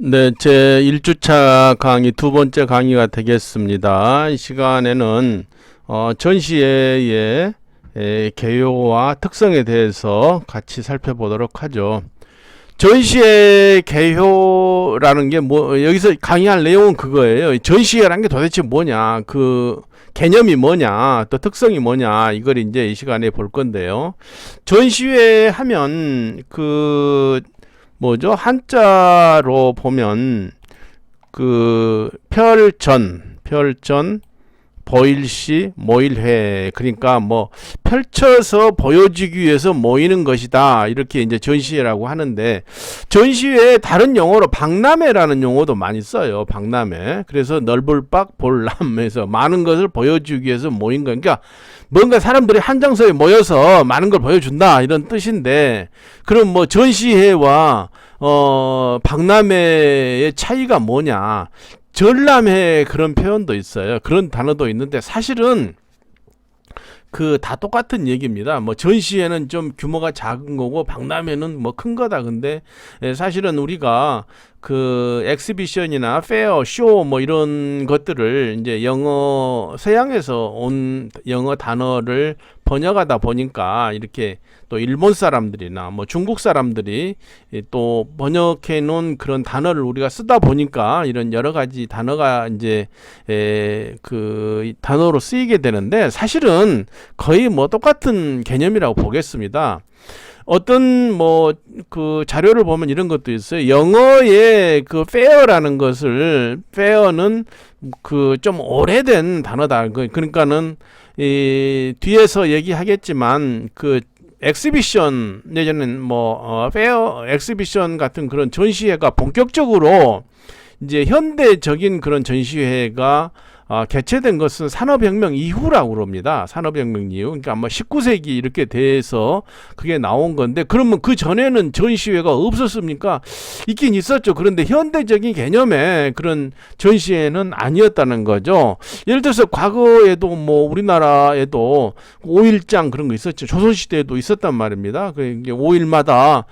네, 제 1주차 강의 두 번째 강의가 되겠습니다. 이 시간에는 전시회의 개요와 특성에 대해서 같이 살펴보도록 하죠. 전시회 개요라는 게 여기서 강의할 내용은 그거예요. 전시회라는 게 도대체 뭐냐, 그 개념이 뭐냐, 또 특성이 뭐냐, 이걸 이제 이 시간에 볼 건데요. 전시회 하면 한자로 보면 별전, 보일시, 모일회, 그러니까 펼쳐서 보여주기 위해서 모이는 것이다, 이렇게 이제 전시회라고 하는데, 전시회에 다른 용어로 박람회라는 용어도 많이 써요. 박람회. 그래서 넓을박 볼람에서 많은 것을 보여주기 위해서 모인 거, 그러니까 뭔가 사람들이 한 장소에 모여서 많은 걸 보여준다, 이런 뜻인데, 그럼 전시회와 박람회의 차이가 뭐냐? 전람회, 그런 표현도 있어요. 그런 단어도 있는데 사실은 다 똑같은 얘기입니다. 전시회는 좀 규모가 작은 거고 박람회는 큰 거다. 근데 사실은 우리가 엑스비션이나 페어, 쇼 이런 것들을 이제 서양에서 온 영어 단어를 번역하다 보니까 이렇게 또 일본 사람들이나 중국 사람들이 또 번역해 놓은 그런 단어를 우리가 쓰다 보니까 이런 여러 가지 단어가 이제 단어로 쓰이게 되는데, 사실은 거의 똑같은 개념이라고 보겠습니다. 어떤 자료를 보면 이런 것도 있어요. 영어의 fair라는 것을, fair는 좀 오래된 단어다. 그러니까는 뒤에서 얘기하겠지만 엑스비션 내지는 페어 엑스비션 같은 그런 전시회가 본격적으로 이제 현대적인 그런 전시회가 개최된 것은 산업혁명 이후라고 그럽니다. 산업혁명 이후. 그러니까 19세기 이렇게 돼서 그게 나온 건데, 그러면 그 전에는 전시회가 없었습니까? 있긴 있었죠. 그런데 현대적인 개념의 그런 전시회는 아니었다는 거죠. 예를 들어서 과거에도 우리나라에도 5.1장 그런 거 있었죠. 조선시대에도 있었단 말입니다. 이게 5일마다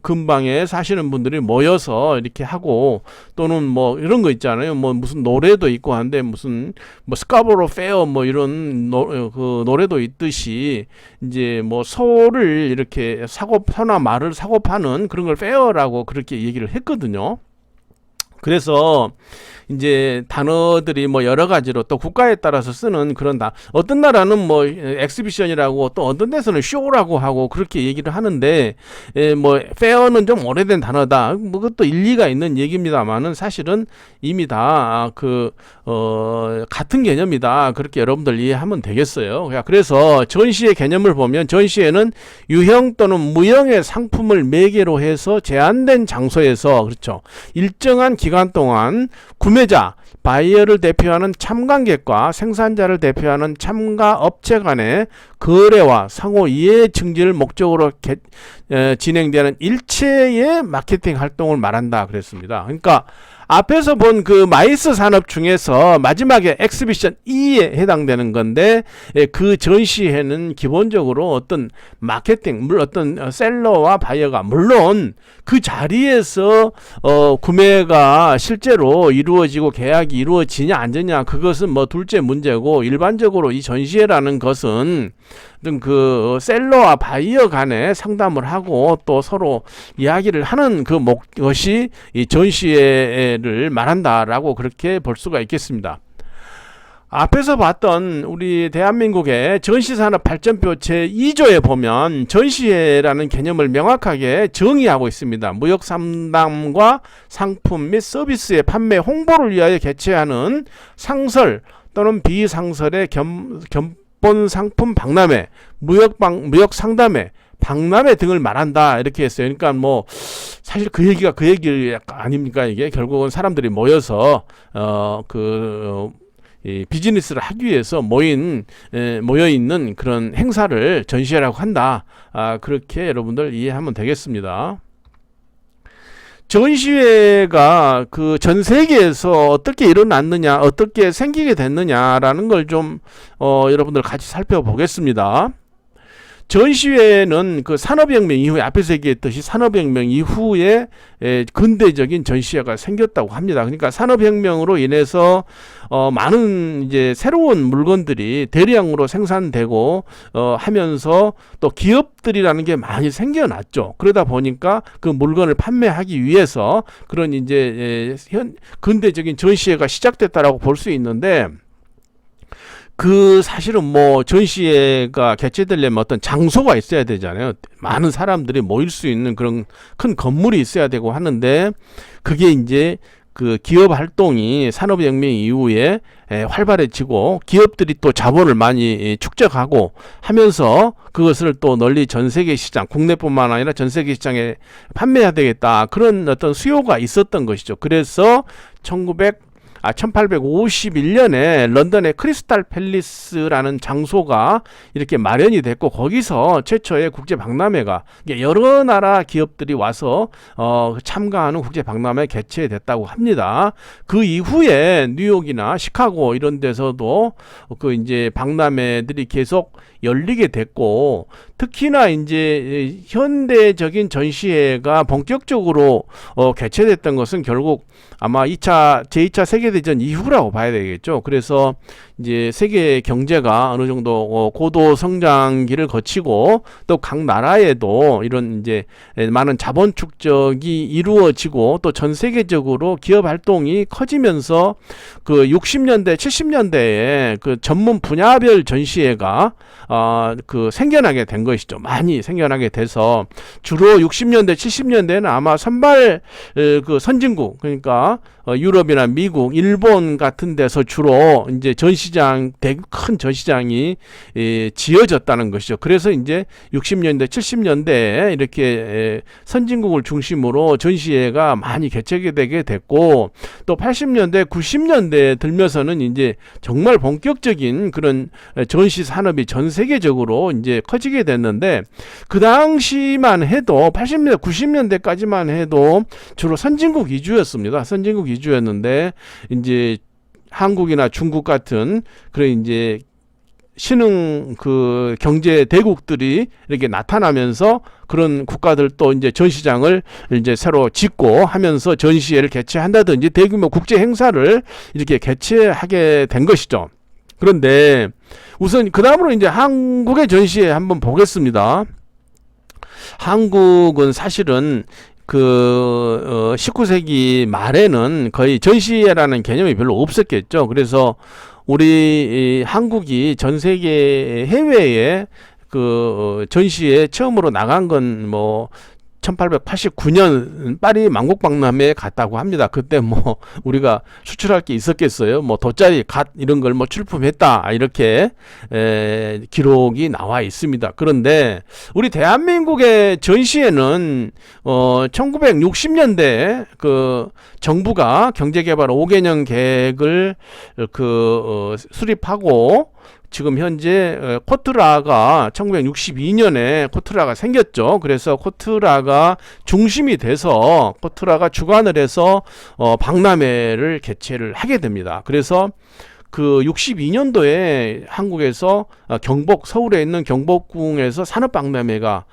근방에 사시는 분들이 모여서 이렇게 하고, 또는 이런 거 있잖아요. 무슨 노래도 있고 한데, 무슨 스카보로 페어 이런 노래도 있듯이 이제 소를 이렇게 소나 말을 사고 파는 그런 걸 페어라고 그렇게 얘기를 했거든요. 그래서 이제 단어들이 여러 가지로 또 국가에 따라서 쓰는 그런 어떤 나라는 엑스비션이라고, 또 어떤 데서는 쇼라고 하고 그렇게 얘기를 하는데, 페어는 좀 오래된 단어다. 그것도 일리가 있는 얘기입니다만은 사실은 이미 다 같은 개념이다. 그렇게 여러분들 이해하면 되겠어요. 그래서 전시의 개념을 보면, 전시회는 유형 또는 무형의 상품을 매개로 해서 제한된 장소에서, 그렇죠, 일정한 기간 동안 구매자, 바이어를 대표하는 참관객과 생산자를 대표하는 참가업체 간의 거래와 상호 이해 증진을 목적으로 진행되는 일체의 마케팅 활동을 말한다 그랬습니다. 그러니까 앞에서 본 마이스 산업 중에서 마지막에 엑스비션 E에 해당되는 건데, 그 전시회는 기본적으로 어떤 마케팅, 물론 어떤 셀러와 바이어가 물론 그 자리에서 구매가 실제로 이루어지고 계약이 이루어지냐 안 되냐, 그것은 둘째 문제고, 일반적으로 이 전시회라는 것은 어떤 셀러와 바이어 간에 상담을 하고 또 서로 이야기를 하는 것이 이 전시회를 말한다라고 그렇게 볼 수가 있겠습니다. 앞에서 봤던 우리 대한민국의 전시산업발전표 제2조에 보면 전시회라는 개념을 명확하게 정의하고 있습니다. 무역상담과 상품 및 서비스의 판매 홍보를 위하여 개최하는 상설 또는 비상설의 견본 상품 박람회, 무역 상담회, 박람회 등을 말한다, 이렇게 했어요. 그러니까 사실 그 얘기가 그 얘기 아닙니까? 이게 결국은 사람들이 모여서 이 비즈니스를 하기 위해서 모여 있는 그런 행사를 전시회라고 한다. 그렇게 여러분들 이해하면 되겠습니다. 전시회가 전 세계에서 어떻게 일어났느냐, 어떻게 생기게 됐느냐라는 걸 좀 여러분들 같이 살펴보겠습니다. 전시회는 그 산업혁명 이후에 앞에서 얘기했듯이 산업혁명 이후에 근대적인 전시회가 생겼다고 합니다. 그러니까 산업혁명으로 인해서 많은 이제 새로운 물건들이 대량으로 생산되고 하면서 또 기업들이라는 게 많이 생겨났죠. 그러다 보니까 그 물건을 판매하기 위해서 그런 이제 근대적인 전시회가 시작됐다라고 볼 수 있는데, 그 사실은 뭐 전시회가 개최되려면 어떤 장소가 있어야 되잖아요. 많은 사람들이 모일 수 있는 그런 큰 건물이 있어야 되고 하는데, 그게 이제 그 기업 활동이 산업혁명 이후에 활발해지고 기업들이 또 자본을 많이 축적하고 하면서 그것을 또 널리 전 세계 시장, 국내뿐만 아니라 전 세계 시장에 판매해야 되겠다, 그런 어떤 수요가 있었던 것이죠. 그래서 1851년에 런던의 크리스탈 팰리스라는 장소가 이렇게 마련이 됐고, 거기서 최초의 국제 박람회가 여러 나라 기업들이 와서 참가하는 국제 박람회 개최됐다고 합니다. 그 이후에 뉴욕이나 시카고 이런 데서도 그 이제 박람회들이 계속 열리게 됐고, 특히나 이제 현대적인 전시회가 본격적으로 개최됐던 것은 결국 아마 제2차 세계대전 이후라고 봐야 되겠죠. 그래서 이제 세계 경제가 어느 정도 고도 성장기를 거치고 또 각 나라에도 이런 이제 많은 자본 축적이 이루어지고 또 전 세계적으로 기업 활동이 커지면서 그 60년대, 70년대에 그 전문 분야별 전시회가 그 생겨나게 된 것이죠. 많이 생겨나게 돼서 주로 60년대, 70년대에는 아마 선발 그 선진국, 그러니까 유럽이나 미국, 일본 같은 데서 주로 이제 전시장, 큰 전시장이 지어졌다는 것이죠. 그래서 이제 60년대, 70년대에 이렇게 선진국을 중심으로 전시회가 많이 개최되게 됐고, 또 80년대, 90년대에 들면서는 이제 정말 본격적인 그런 전시 산업이 전 세계적으로 이제 커지게 됐는데, 그 당시만 해도 80년대, 90년대까지만 해도 주로 선진국 위주였습니다. 선진국 위주였는데 이제 한국이나 중국 같은 그런 이제 신흥 그 경제 대국들이 이렇게 나타나면서 그런 국가들도 이제 전시장을 이제 새로 짓고 하면서 전시회를 개최한다든지 대규모 국제 행사를 이렇게 개최하게 된 것이죠. 그런데 우선 그 다음으로 이제 한국의 전시회 한번 보겠습니다. 한국은 사실은 그 19세기 말에는 거의 전시회라는 개념이 별로 없었겠죠. 그래서 우리 한국이 전 세계 해외에 그 전시회 처음으로 나간 건 뭐 1889년 파리 만국박람회에 갔다고 합니다. 그때 뭐 우리가 수출할 게 있었겠어요? 뭐 돗자리, 갓 이런 걸 뭐 출품했다, 이렇게 기록이 나와 있습니다. 그런데 우리 대한민국의 전시회는 1960년대 그 정부가 경제개발 5개년 계획을 수립하고 지금 현재 코트라가 1962년에 코트라가 생겼죠. 그래서 코트라가 중심이 돼서 코트라가 주관을 해서 박람회를 개최를 하게 됩니다. 그래서 그 62년도에 한국에서 경복, 서울에 있는 경복궁에서 산업박람회가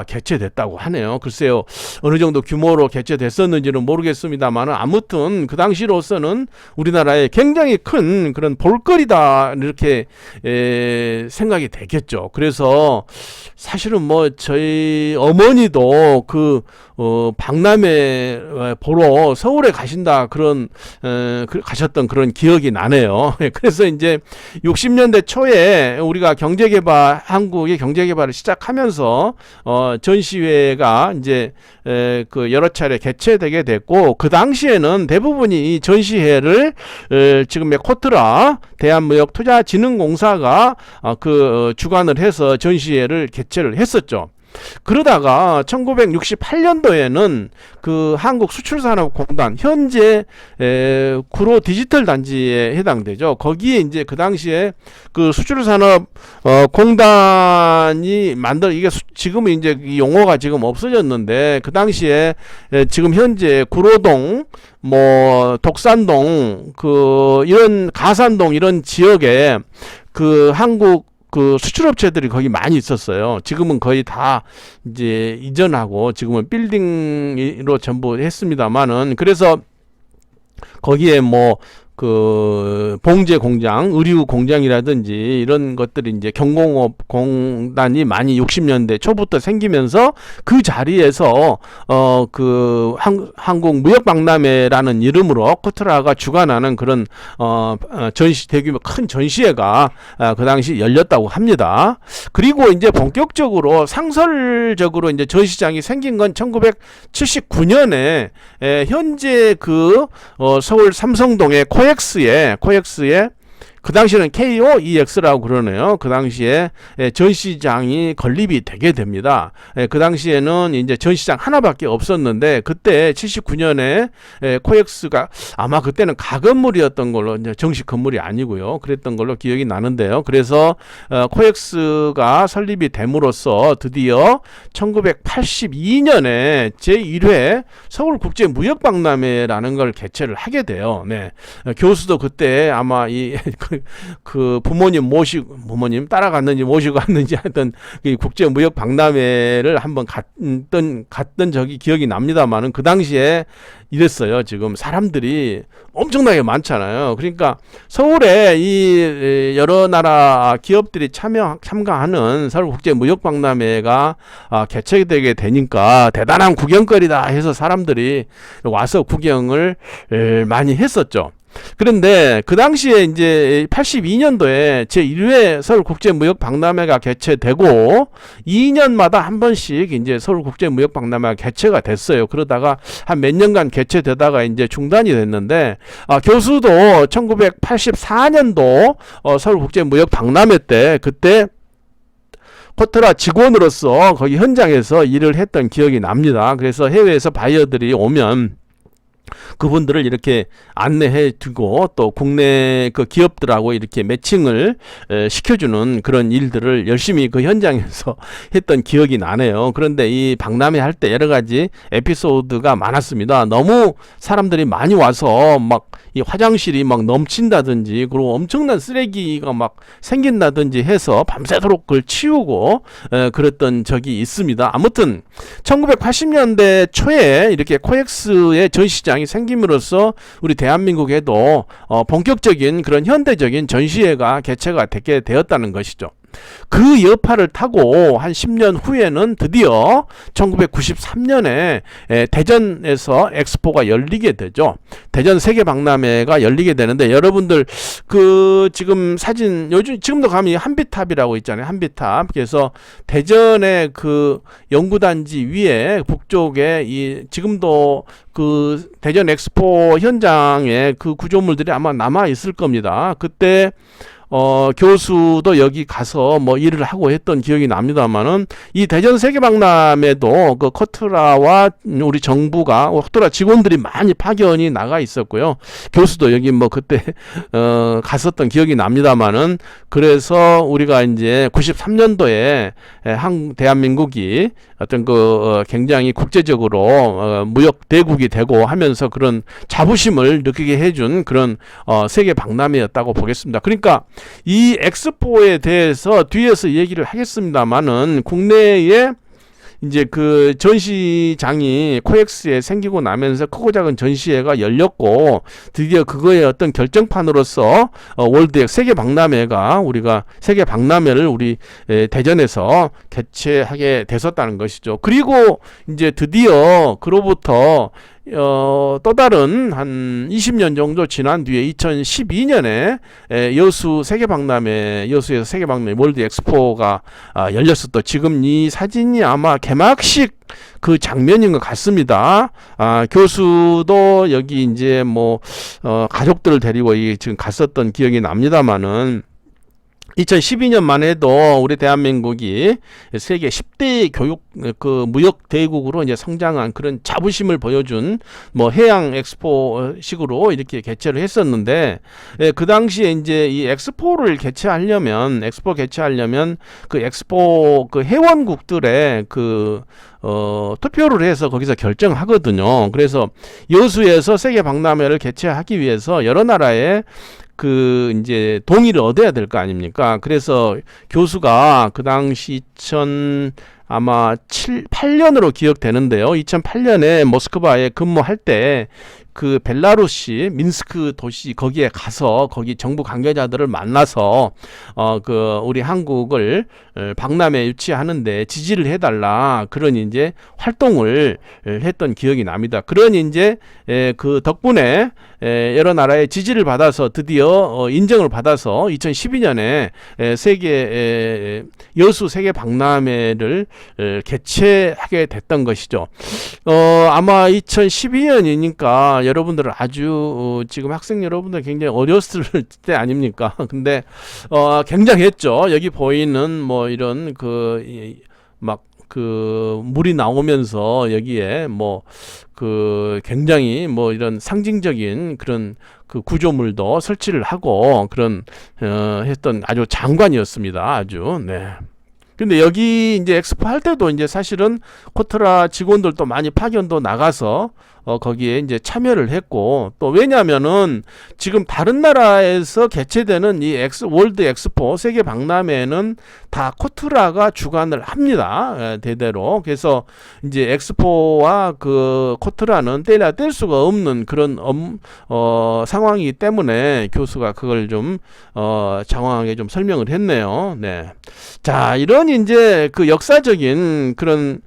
개최됐다고 하네요. 글쎄요, 어느 정도 규모로 개최됐었는지는 모르겠습니다만 아무튼 그 당시로서는 우리나라에 굉장히 큰 그런 볼거리다, 이렇게 생각이 되겠죠. 그래서 사실은 뭐 저희 어머니도 그 박람회 보러 서울에 가신다, 그런 가셨던 그런 기억이 나네요. 그래서 이제 60년대 초에 우리가 경제개발, 한국의 경제개발을 시작하면서 전시회가 이제 그 여러 차례 개최되게 됐고, 그 당시에는 대부분이 이 전시회를 지금의 코트라 대한무역투자진흥공사가 주관을 해서 전시회를 개최를 했었죠. 그러다가 1968년도에는 그 한국수출산업공단, 현재 구로 디지털 단지에 해당되죠. 거기에 이제 그 당시에 그 수출산업공단이 이게 지금은 이제 이 용어가 지금 없어졌는데, 그 당시에 지금 현재 구로동, 뭐 독산동, 그 이런 가산동 이런 지역에 그 한국 그 수출업체들이 거기 많이 있었어요. 지금은 거의 다 이제 이전하고 지금은 빌딩으로 전부 했습니다만은, 그래서 거기에 뭐 그 봉제 공장, 의류 공장이라든지 이런 것들이 이제 경공업 공단이 많이 60년대 초부터 생기면서 그 자리에서 그 한국 무역박람회라는 이름으로 코트라가 주관하는 그런 전시, 대규모 큰 전시회가 그 당시 열렸다고 합니다. 그리고 이제 본격적으로 상설적으로 이제 전시장이 생긴 건 1979년에 현재 그 서울 삼성동의 코엑스에 그 당시에는 KOEX라고 그러네요. 그 당시에 전시장이 건립이 되게 됩니다. 그 당시에는 이제 전시장 하나밖에 없었는데, 그때 79년에 코엑스가 아마 그때는 가건물이었던 걸로, 이제 정식 건물이 아니고요, 그랬던 걸로 기억이 나는데요. 그래서 코엑스가 설립이 됨으로써 드디어 1982년에 제1회 서울국제무역박람회라는 걸 개최를 하게 돼요. 네. 교수도 그때 아마 그 부모님 따라갔는지 모시고 갔는지 하여튼 그 국제무역박람회를 한번 갔던 적이 기억이 납니다만은, 그 당시에 이랬어요. 지금 사람들이 엄청나게 많잖아요. 그러니까 서울에 이 여러 나라 기업들이 참가하는 서울국제무역박람회가 개최되게 되니까 대단한 구경거리다 해서 사람들이 와서 구경을 많이 했었죠. 그런데 그 당시에 이제 82년도에 제1회 서울국제무역박람회가 개최되고 2년마다 한 번씩 이제 서울국제무역박람회가 개최가 됐어요. 그러다가 한 몇 년간 개최되다가 이제 중단이 됐는데, 교수도 1984년도 서울국제무역박람회 때 그때 코트라 직원으로서 거기 현장에서 일을 했던 기억이 납니다. 그래서 해외에서 바이어들이 오면 그분들을 이렇게 안내해 두고 또 국내 그 기업들하고 이렇게 매칭을 시켜주는 그런 일들을 열심히 그 현장에서 했던 기억이 나네요. 그런데 이 박람회 할 때 여러 가지 에피소드가 많았습니다. 너무 사람들이 많이 와서 막 이 화장실이 막 넘친다든지, 그리고 엄청난 쓰레기가 막 생긴다든지 해서 밤새도록 그걸 치우고 그랬던 적이 있습니다. 아무튼 1980년대 초에 이렇게 코엑스의 전시장이 생김으로써 우리 대한민국에도 본격적인 그런 현대적인 전시회가 개최가 되게 되었다는 것이죠. 그 여파를 타고 한 10년 후에는 드디어 1993년에 대전에서 엑스포가 열리게 되죠. 대전 세계박람회가 열리게 되는데, 여러분들 그 지금 사진 요즘 지금도 가면 한비탑이라고 있잖아요. 한비탑. 그래서 대전의 그 연구단지 위에 북쪽에 이 지금도 그 대전 엑스포 현장에 그 구조물들이 아마 남아 있을 겁니다. 그때 교수도 여기 가서 뭐 일을 하고 했던 기억이 납니다만은, 이 대전 세계박람회도 그 코트라와 우리 정부가 코트라 직원들이 많이 파견이 나가 있었고요. 교수도 여기 뭐 그때 갔었던 기억이 납니다만은, 그래서 우리가 이제 93년도에 대한민국이 어떤 그 굉장히 국제적으로 무역 대국이 되고 하면서 그런 자부심을 느끼게 해준 그런 세계 박람회였다고 보겠습니다. 그러니까 이 엑스포에 대해서 뒤에서 얘기를 하겠습니다만은, 국내에 이제 그 전시장이 코엑스에 생기고 나면서 크고 작은 전시회가 열렸고, 드디어 그거의 어떤 결정판으로서 월드엑 세계박람회가 우리가 세계박람회를 우리 대전에서 개최하게 됐었다는 것이죠. 그리고 이제 드디어 그로부터 또 다른 한 20년 정도 지난 뒤에 2012년에 여수 세계박람회, 여수에서 세계박람회 월드 엑스포가 열렸었던, 지금 이 사진이 아마 개막식 그 장면인 것 같습니다. 교수도 여기 이제 뭐 가족들을 데리고 지금 갔었던 기억이 납니다만은, 2012년만 해도 우리 대한민국이 세계 10대 교육 그 무역 대국으로 이제 성장한 그런 자부심을 보여준 뭐 해양 엑스포식으로 이렇게 개최를 했었는데, 그 당시에 이제 이 엑스포 개최하려면 그 엑스포 그 회원국들의 그 투표를 해서 거기서 결정하거든요. 그래서 여수에서 세계 박람회를 개최하기 위해서 여러 나라의 그 이제 동의를 얻어야 될 거 아닙니까? 그래서 교수가 그 당시 아마 8년으로 기억되는데요. 2008년에 모스크바에 근무할 때 그 벨라루시 민스크 도시 거기에 가서 거기 정부 관계자들을 만나서 그 우리 한국을 박람회 유치하는데 지지를 해달라 그런 이제 활동을 했던 기억이 납니다. 그런 이제 그 덕분에 여러 나라의 지지를 받아서 드디어 인정을 받아서 2012년에 여수 세계 박람회를 개최하게 됐던 것이죠. 아마 2012년이니까 여러분들은 아주 지금 학생 여러분들 굉장히 어렸을 때 아닙니까? 근데 굉장했죠. 여기 보이는 뭐 이런 그 물이 나오면서 여기에 뭐 그 굉장히 뭐 이런 상징적인 그런 그 구조물도 설치를 하고 그런 했던 아주 장관이었습니다. 아주 네. 근데 여기 이제 엑스포 할 때도 이제 사실은 코트라 직원들도 많이 파견도 나가서 거기에 이제 참여를 했고 또 왜냐면은 지금 다른 나라에서 개최되는 이 월드 엑스포 세계 박람회는 다 코트라가 주관을 합니다. 대대로. 그래서 이제 엑스포와 그 코트라는 떼려 뗄 수가 없는 그런 상황이기 때문에 교수가 그걸 좀 장황하게 좀 설명을 했네요. 네. 자, 이런 이제 그 역사적인 그런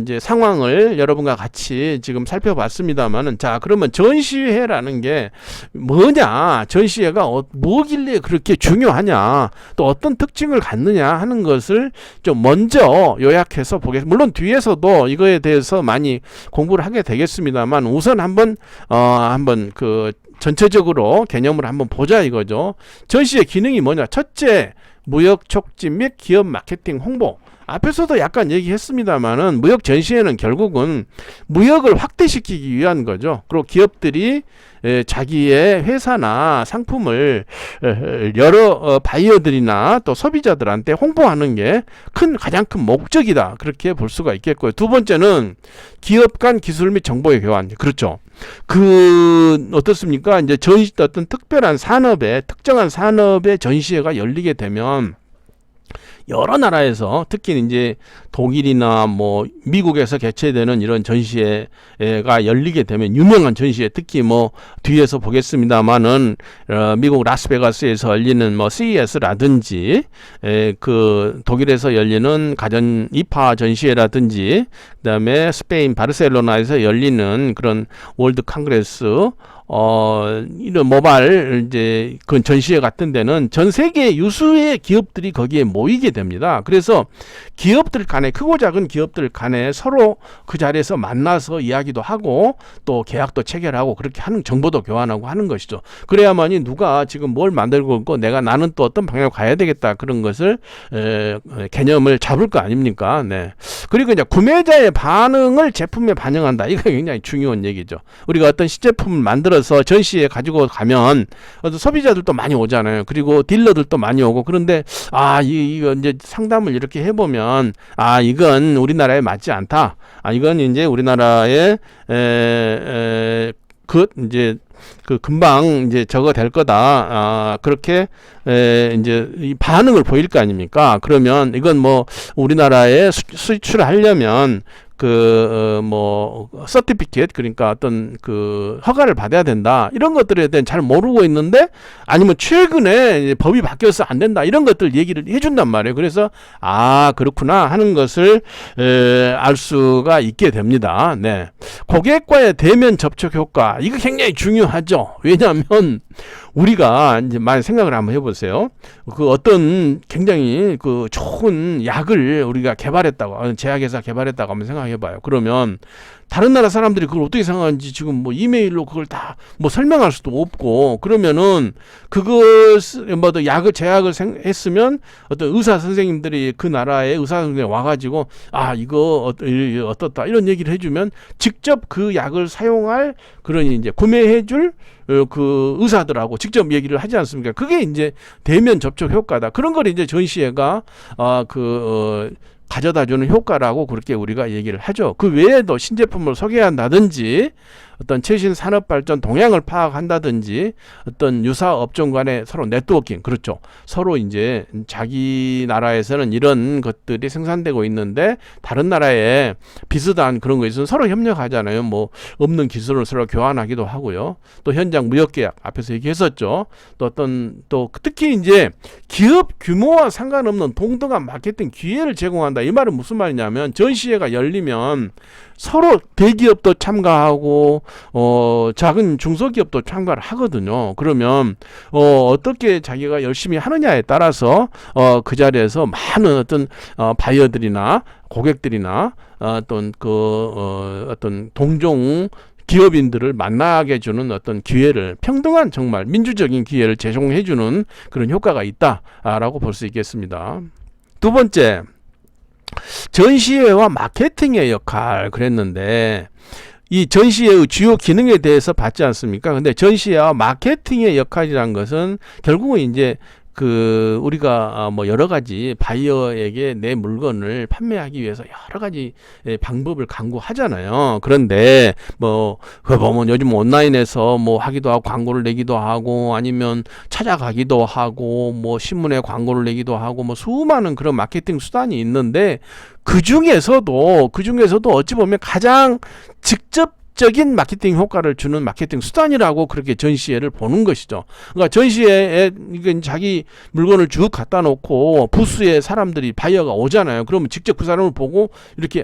이제 상황을 여러분과 같이 지금 살펴봤습니다만은 자, 그러면 전시회라는 게 뭐냐? 전시회가 뭐길래 그렇게 중요하냐? 또 어떤 특징을 갖느냐 하는 것을 좀 먼저 요약해서 보겠습니다. 물론 뒤에서도 이거에 대해서 많이 공부를 하게 되겠습니다만 우선 한번 그 전체적으로 개념을 한번 보자 이거죠. 전시의 기능이 뭐냐? 첫째, 무역 촉진 및 기업 마케팅 홍보. 앞에서도 약간 얘기했습니다만은 무역 전시회는 결국은 무역을 확대시키기 위한 거죠. 그리고 기업들이 자기의 회사나 상품을 여러 바이어들이나 또 소비자들한테 홍보하는 게 가장 큰 목적이다. 그렇게 볼 수가 있겠고요. 두 번째는 기업 간 기술 및 정보의 교환. 그렇죠. 어떻습니까? 이제 어떤 특별한 특정한 산업의 전시회가 열리게 되면 여러 나라에서 특히 이제 독일이나 뭐 미국에서 개최되는 이런 전시회가 열리게 되면 유명한 전시회 특히 뭐 뒤에서 보겠습니다만은 미국 라스베가스에서 열리는 뭐 CES라든지 그 독일에서 열리는 가전 이파 전시회라든지 그다음에 스페인 바르셀로나에서 열리는 그런 월드 콩그레스 이런 모바일 이제 그 전시회 같은 데는 전 세계 유수의 기업들이 거기에 모이게 됩니다. 그래서 기업들 간에 크고 작은 기업들 간에 서로 그 자리에서 만나서 이야기도 하고 또 계약도 체결하고 그렇게 하는 정보도 교환하고 하는 것이죠. 그래야만이 누가 지금 뭘 만들고 있고 나는 또 어떤 방향으로 가야 되겠다 그런 것을 개념을 잡을 거 아닙니까? 네. 그리고 이제 구매자의 반응을 제품에 반영한다. 이거 굉장히 중요한 얘기죠. 우리가 어떤 시제품을 만들어서 전시에 가지고 가면 소비자들도 많이 오잖아요. 그리고 딜러들도 많이 오고 그런데 이거 이제 상담을 이렇게 해보면 이건 우리나라에 맞지 않다. 이건 이제 우리나라에 이제 금방 이제 저거 될 거다. 그렇게 이제 이 반응을 보일 거 아닙니까? 그러면 이건 뭐 우리나라에 수출하려면 서티피켓 그러니까 어떤 허가를 받아야 된다. 이런 것들에 대한 잘 모르고 있는데 아니면 최근에 법이 바뀌어서 안 된다. 이런 것들 얘기를 해준단 말이에요. 그래서 그렇구나 하는 것을 알 수가 있게 됩니다. 네. 고객과의 대면 접촉 효과. 이거 굉장히 중요하죠. 왜냐하면 우리가 이제 많이 생각을 한번 해보세요. 어떤 굉장히 좋은 약을 우리가 개발했다고, 제약회사 개발했다고 한번 생각해봐요. 그러면 다른 나라 사람들이 그걸 어떻게 생각하는지 지금 뭐 이메일로 그걸 다 뭐 설명할 수도 없고 그러면은 제약을 했으면 어떤 의사 선생님들이 그 나라의 의사 선생님이 와가지고 이거 어떻다 이런 얘기를 해주면 직접 그 약을 사용할 그러니 이제 구매해줄 그 의사들하고 직접 얘기를 하지 않습니까? 그게 이제 대면 접촉 효과다. 그런 걸 이제 전시회가 가져다주는 효과라고 그렇게 우리가 얘기를 하죠. 그 외에도 신제품을 소개한다든지 어떤 최신 산업 발전 동향을 파악한다든지 어떤 유사 업종 간의 서로 네트워킹, 그렇죠. 서로 이제 자기 나라에서는 이런 것들이 생산되고 있는데 다른 나라에 비슷한 그런 거 있으면 서로 협력하잖아요. 뭐 없는 기술을 서로 교환하기도 하고요. 또 현장 무역 계약 앞에서 얘기했었죠. 또 어떤 또 특히 이제 기업 규모와 상관없는 동등한 마케팅 기회를 제공한다. 이 말은 무슨 말이냐면 전시회가 열리면 서로 대기업도 참가하고 작은 중소기업도 참가를 하거든요. 그러면 어떻게 자기가 열심히 하느냐에 따라서 그 자리에서 많은 어떤 바이어들이나 고객들이나 어떤 동종 기업인들을 만나게 해주는 어떤 기회를, 평등한 정말 민주적인 기회를 제공해주는 그런 효과가 있다라고 볼 수 있겠습니다. 두 번째, 전시회와 마케팅의 역할 그랬는데, 이 전시회의 주요 기능에 대해서 봤지 않습니까? 근데 전시회와 마케팅의 역할이란 것은 결국은 이제 우리가 뭐 여러 가지 바이어에게 내 물건을 판매하기 위해서 여러 가지 방법을 강구하잖아요. 그런데 그 보면 요즘 온라인에서 뭐 하기도 하고 광고를 내기도 하고 아니면 찾아가기도 하고 뭐 신문에 광고를 내기도 하고 뭐 수많은 그런 마케팅 수단이 있는데 그 중에서도 어찌 보면 가장 직접적인 마케팅 효과를 주는 마케팅 수단이라고 그렇게 전시회를 보는 것이죠. 그러니까 전시회에 자기 물건을 쭉 갖다 놓고 부스에 사람들이 바이어가 오잖아요. 그러면 직접 그 사람을 보고 이렇게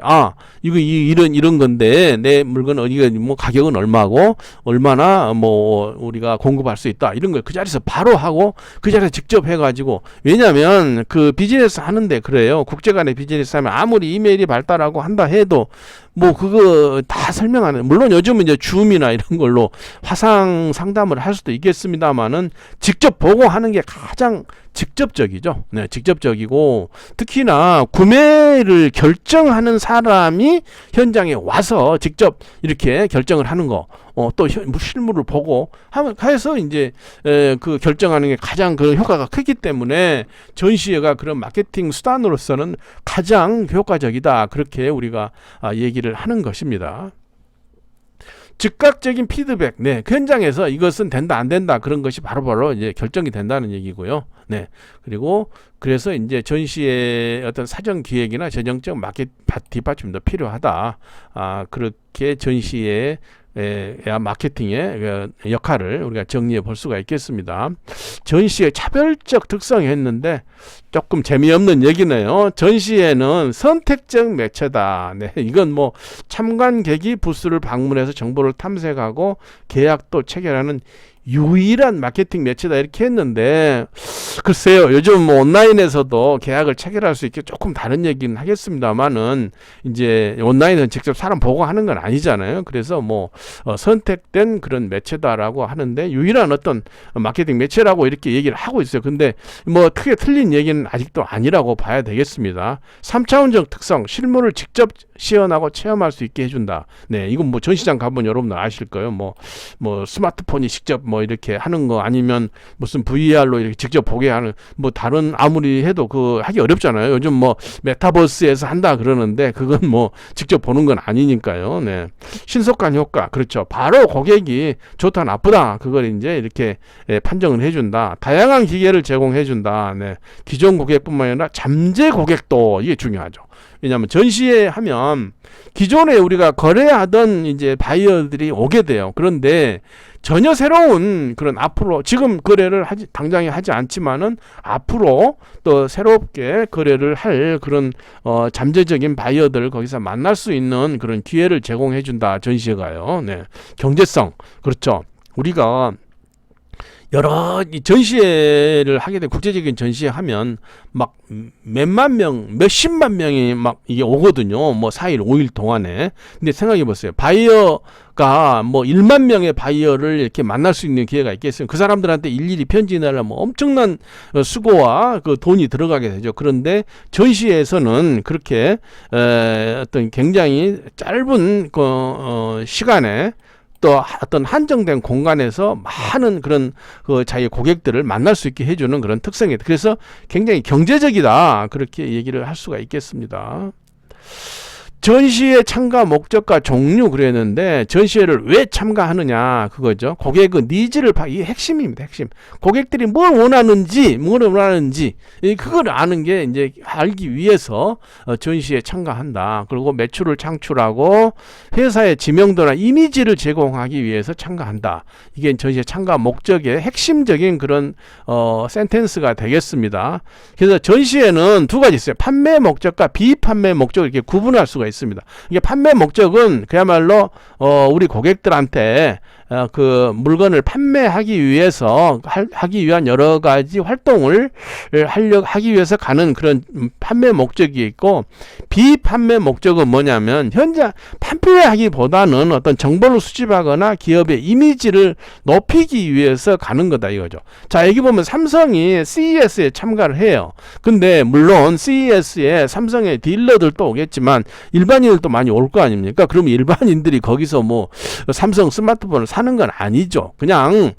이거 이런 건데 내 물건 어디가 뭐 가격은 얼마고 얼마나 뭐 우리가 공급할 수 있다 이런 걸 그 자리에서 바로 하고 그 자리에서 직접 해가지고, 왜냐하면 그 비즈니스 하는데 그래요. 국제 간의 비즈니스 하면 아무리 이메일이 발달하고 한다 해도 뭐 그거 다 설명하는, 물론 요즘은 이제 줌이나 이런 걸로 화상 상담을 할 수도 있겠습니다만은 직접 보고 하는 게 가장 직접적이죠. 네, 직접적이고 특히나 구매를 결정하는 사람이 현장에 와서 직접 이렇게 결정을 하는 거, 또 실물을 보고 해서 이제 그 결정하는 게 가장 그 효과가 크기 때문에 전시회가 그런 마케팅 수단으로서는 가장 효과적이다. 그렇게 우리가 얘기를 하는 것입니다. 즉각적인 피드백, 네, 그 현장에서 이것은 된다 안 된다 그런 것이 바로바로 이제 결정이 된다는 얘기고요. 네, 그리고 그래서 이제 전시의 어떤 사전 기획이나 전형적 마켓 뒷받침도 필요하다. 그렇게 전시의 마케팅의 역할을 우리가 정리해 볼 수가 있겠습니다. 전시의 차별적 특성이 했는데 조금 재미없는 얘기네요. 전시회는 선택적 매체다. 네, 이건 뭐 참관객이 부스를 방문해서 정보를 탐색하고 계약도 체결하는 유일한 마케팅 매체다 이렇게 했는데, 글쎄요, 요즘 뭐 온라인에서도 계약을 체결할 수 있게 조금 다른 얘기는 하겠습니다만은 이제 온라인은 직접 사람 보고 하는 건 아니잖아요. 그래서 뭐 선택된 그런 매체다라고 하는데 유일한 어떤 마케팅 매체라고 이렇게 얘기를 하고 있어요. 근데 뭐 크게 틀린 얘기는 아직도 아니라고 봐야 되겠습니다. 3차원적 특성, 실물을 직접 시연하고 체험할 수 있게 해준다. 네, 이건 뭐 전시장 가보면 여러분들 아실 거예요. 뭐 스마트폰이 직접 뭐 이렇게 하는 거, 아니면 무슨 VR로 이렇게 직접 보게 하는, 뭐 다른 아무리 해도 그 하기 어렵잖아요. 요즘 뭐 메타버스에서 한다 그러는데 그건 뭐 직접 보는 건 아니니까요. 네, 신속한 효과, 그렇죠. 바로 고객이 좋다 나쁘다 그걸 이제 이렇게 판정을 해준다. 다양한 기계를 제공해준다. 네, 기존 고객뿐만 아니라 잠재 고객도 이게 중요하죠. 왜냐하면 전시회 하면 기존에 우리가 거래하던 이제 바이어들이 오게 돼요. 그런데 전혀 새로운 그런, 앞으로 지금 거래를 당장에 하지 않지만은 앞으로 또 새롭게 거래를 할 그런 잠재적인 바이어들 거기서 만날 수 있는 그런 기회를 제공해 준다. 전시회가요. 네, 경제성, 그렇죠. 우리가 여러 전시회를 하게 된, 국제적인 전시회 하면 막 몇만 명, 몇십만 명이 막 이게 오거든요. 뭐 4일, 5일 동안에. 근데 생각해 보세요. 바이어가 뭐 1만 명의 바이어를 이렇게 만날 수 있는 기회가 있겠어요. 그 사람들한테 일일이 편지 내려면 엄청난 수고와 그 돈이 들어가게 되죠. 그런데 전시회에서는 그렇게 어떤 굉장히 짧은 시간에 또 어떤 한정된 공간에서 많은 그런 자기 고객들을 만날 수 있게 해주는 그런 특성이, 그래서 굉장히 경제적이다 그렇게 얘기를 할 수가 있겠습니다. 전시회 참가 목적과 종류 그랬는데 전시회를 왜 참가하느냐 그거죠. 고객의 니즈를 이게 핵심입니다. 핵심. 고객들이 뭘 원하는지 그걸 아는 게 이제 알기 위해서 전시회에 참가한다. 그리고 매출을 창출하고 회사의 지명도나 이미지를 제공하기 위해서 참가한다. 이게 전시회 참가 목적의 핵심적인 그런 센텐스가 되겠습니다. 그래서 전시회는 두 가지 있어요. 판매 목적과 비판매 목적을 이렇게 구분할 수가 있습니다. 이게 판매 목적은 그야말로 우리 고객들한테 그 물건을 판매하기 위해서 하기 위한 여러 가지 활동을 하기 위해서 가는 그런 판매 목적이 있고, 비판매 목적은 뭐냐면 현장 판매하기보다는 어떤 정보를 수집하거나 기업의 이미지를 높이기 위해서 가는 거다 이거죠. 자, 여기 보면 삼성이 CES에 참가를 해요. 근데 물론 CES에 삼성의 딜러들도 오겠지만 일반인들도 많이 올 거 아닙니까? 그럼 일반인들이 거기서 뭐 삼성 스마트폰을 사는 건 아니죠. 그냥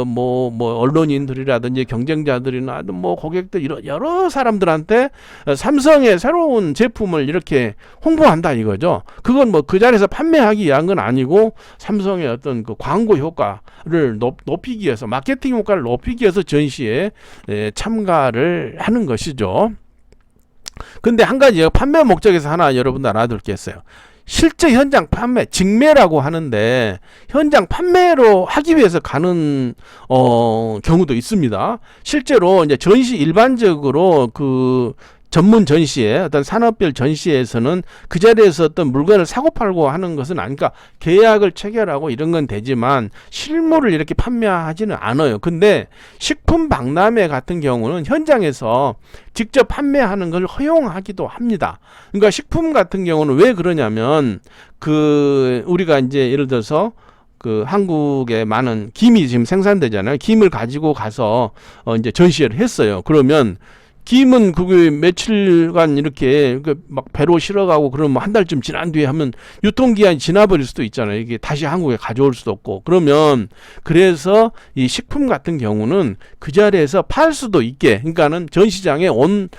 뭐 언론인들이라든지 경쟁자들이나 뭐 고객들 이런 여러 사람들한테 삼성의 새로운 제품을 이렇게 홍보한다 이거죠. 그건 뭐 그 자리에서 판매하기 위한 건 아니고 삼성의 어떤 그 광고 효과를 높이기 위해서, 마케팅 효과를 높이기 위해서 전시에 참가를 하는 것이죠. 근데 한 가지 판매 목적에서 하나 여러분들 알아둘 게 있어요. 실제 현장 판매, 직매라고 하는데 현장 판매로 하기 위해서 가는 경우도 있습니다. 실제로 이제 전시 일반적으로 그 전문 전시회, 어떤 산업별 전시회에서는 그 자리에서 어떤 물건을 사고 팔고 하는 것은 아니까 계약을 체결하고 이런 건 되지만 실물을 이렇게 판매하지는 않아요. 근데 식품 박람회 같은 경우는 현장에서 직접 판매하는 걸 허용하기도 합니다. 그러니까 식품 같은 경우는 왜 그러냐면 우리가 이제 예를 들어서 한국에 많은 김이 지금 생산되잖아요. 김을 가지고 가서 이제 전시회를 했어요. 그러면 김은 그게 며칠간 이렇게 막 배로 실어가고 그러면 한 달쯤 지난 뒤에 하면 유통기한이 지나버릴 수도 있잖아요. 이게 다시 한국에 가져올 수도 없고. 그래서 이 식품 같은 경우는 그 자리에서 팔 수도 있게, 그러니까는 전시장에 온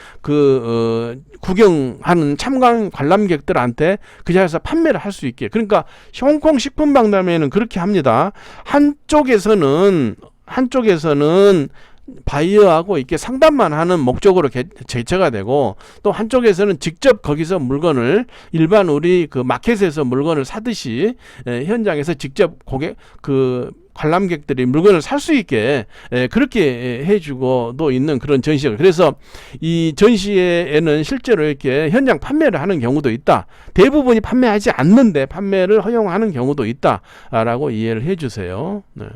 구경하는 참관 관람객들한테 그 자리에서 판매를 할 수 있게. 그러니까 홍콩 식품 박람회는 그렇게 합니다. 한쪽에서는 바이어하고 이렇게 상담만 하는 목적으로 개최가 되고, 또 한쪽에서는 직접 거기서 물건을 일반 우리 마켓에서 물건을 사듯이 현장에서 직접 관람객들이 물건을 살 수 있게 그렇게 해주고도 있는 그런 전시회. 그래서 이 전시회에는 실제로 이렇게 현장 판매를 하는 경우도 있다. 대부분이 판매하지 않는데 판매를 허용하는 경우도 있다라고 이해를 해주세요. 네.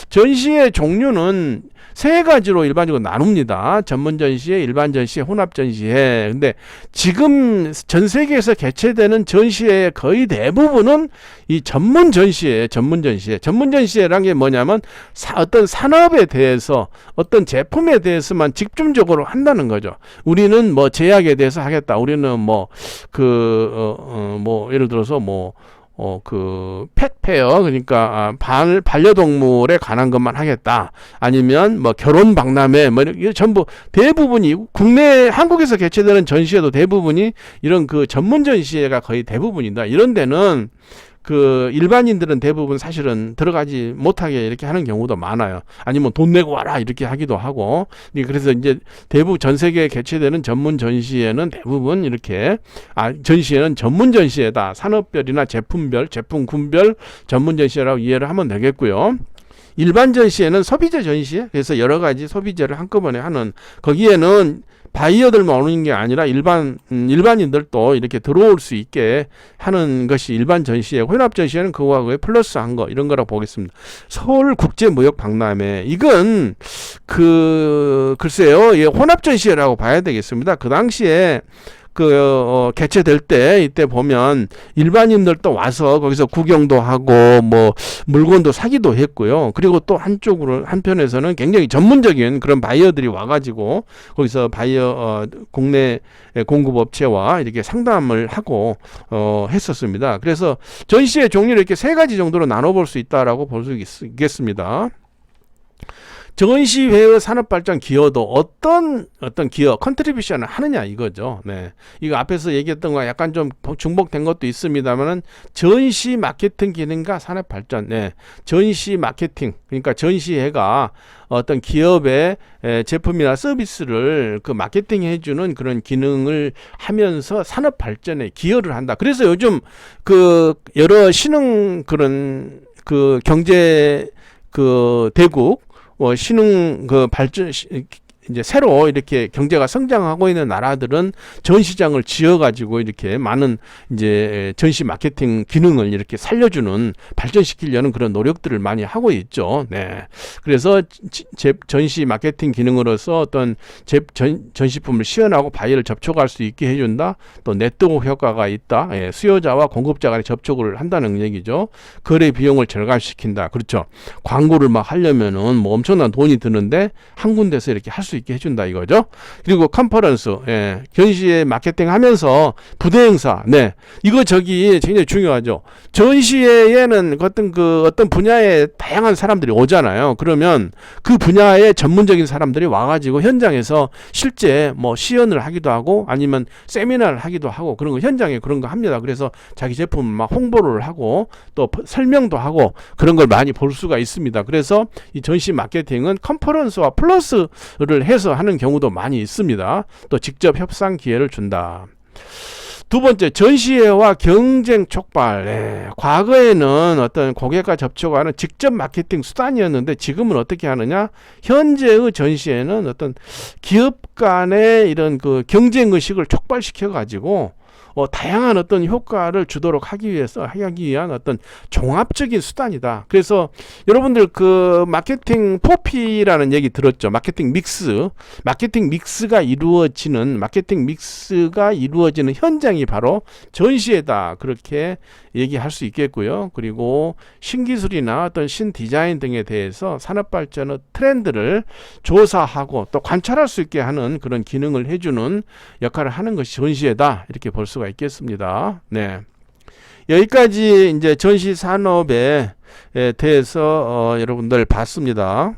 전시회 종류는 세 가지로 일반적으로 나눕니다. 전문 전시회, 일반 전시회, 혼합 전시회. 근데 지금 전 세계에서 개최되는 전시회의 거의 대부분은 이 전문 전시회라는 게 뭐냐면 어떤 산업에 대해서, 어떤 제품에 대해서만 집중적으로 한다는 거죠. 우리는 뭐 제약에 대해서 하겠다. 우리는 예를 들어서 펫페어, 그러니까 반려동물에 관한 것만 하겠다. 아니면 결혼 박람회, 이게 전부 대부분이 한국에서 개최되는 전시회도 대부분이 이런 전문 전시회가 거의 대부분이다. 이런 데는 일반인들은 대부분 사실은 들어가지 못하게 이렇게 하는 경우도 많아요. 아니면 돈 내고 와라 이렇게 하기도 하고. 그래서 이제 대부분 전 세계에 개최되는 전문 전시회는 대부분 이렇게 전시회는 전문 전시회다. 산업별이나 제품별, 제품군별 전문 전시회라고 이해를 하면 되겠고요. 일반 전시회는 소비재 전시회, 그래서 여러 가지 소비재를 한꺼번에 하는, 거기에는 바이어들만 오는 게 아니라 일반인들도 이렇게 들어올 수 있게 하는 것이 일반 전시회. 혼합 전시회는 그거와 그에 플러스한 거, 이런 거라고 보겠습니다. 서울국제무역박람회, 이건 글쎄요, 혼합 전시회라고 봐야 되겠습니다. 그 당시에 개최될 때, 이때 보면 일반인들도 와서 거기서 구경도 하고 물건도 사기도 했고요. 그리고 또 한편에서는 굉장히 전문적인 그런 바이어들이 와가지고 거기서 국내 공급업체와 이렇게 상담을 하고 했었습니다. 그래서 전시의 종류를 이렇게 세 가지 정도로 나눠볼 수 있다라고 볼 수 있겠습니다. 전시회의 산업발전 기여도 어떤 기여, 컨트리뷰션을 하느냐 이거죠. 네. 이거 앞에서 얘기했던 거 약간 좀 중복된 것도 있습니다만은 전시 마케팅 기능과 산업발전, 네. 전시 마케팅, 그러니까 전시회가 어떤 기업의 제품이나 서비스를 그 마케팅 해주는 그런 기능을 하면서 산업 발전에 기여를 한다. 그래서 요즘 그 여러 신흥 그런 그 경제 그 대국 신흥 그 발전 이제 새로 이렇게 경제가 성장하고 있는 나라들은 전시장을 지어가지고 이렇게 많은 이제 전시 마케팅 기능을 이렇게 살려주는 발전시키려는 그런 노력들을 많이 하고 있죠. 네. 그래서 전시 마케팅 기능으로서 어떤 전시품을 시연하고 바이어를 접촉할 수 있게 해준다. 또 네트워크 효과가 있다. 예, 수요자와 공급자 간의 접촉을 한다는 얘기죠. 거래 비용을 절감시킨다. 그렇죠. 광고를 막 하려면은 뭐 엄청난 돈이 드는데 한 군데서 이렇게 할 수 있게 해준다 이거죠. 그리고 컨퍼런스, 예, 전시회 마케팅 하면서 부대 행사, 네, 이거 굉장히 중요하죠. 전시회에는 어떤 분야의 다양한 사람들이 오잖아요. 그러면 그 분야의 전문적인 사람들이 와가지고 현장에서 실제 뭐 시연을 하기도 하고 아니면 세미나를 하기도 하고 그런 거 현장에 그런 거 합니다. 그래서 자기 제품 막 홍보를 하고 또 설명도 하고 그런 걸 많이 볼 수가 있습니다. 그래서 이 전시 마케팅은 컨퍼런스와 플러스를 해서 하는 경우도 많이 있습니다. 또 직접 협상 기회를 준다. 두 번째, 전시회와 경쟁 촉발. 네. 과거에는 어떤 고객과 접촉하는 직접 마케팅 수단이었는데 지금은 어떻게 하느냐? 현재의 전시회는 어떤 기업 간의 이런 그 경쟁 의식을 촉발시켜 가지고 다양한 어떤 효과를 주도록 하기 위한 어떤 종합적인 수단이다. 그래서 여러분들 그 마케팅 4P라는 얘기 들었죠. 마케팅 믹스가 이루어지는 현장이 바로 전시회다. 그렇게 얘기할 수 있겠고요. 그리고 신기술이나 어떤 신디자인 등에 대해서 산업발전의 트렌드를 조사하고 또 관찰할 수 있게 하는 그런 기능을 해주는 역할을 하는 것이 전시회다. 이렇게 볼 수가 있겠습니다. 네. 여기까지 이제 전시 산업에 대해서 여러분들 봤습니다.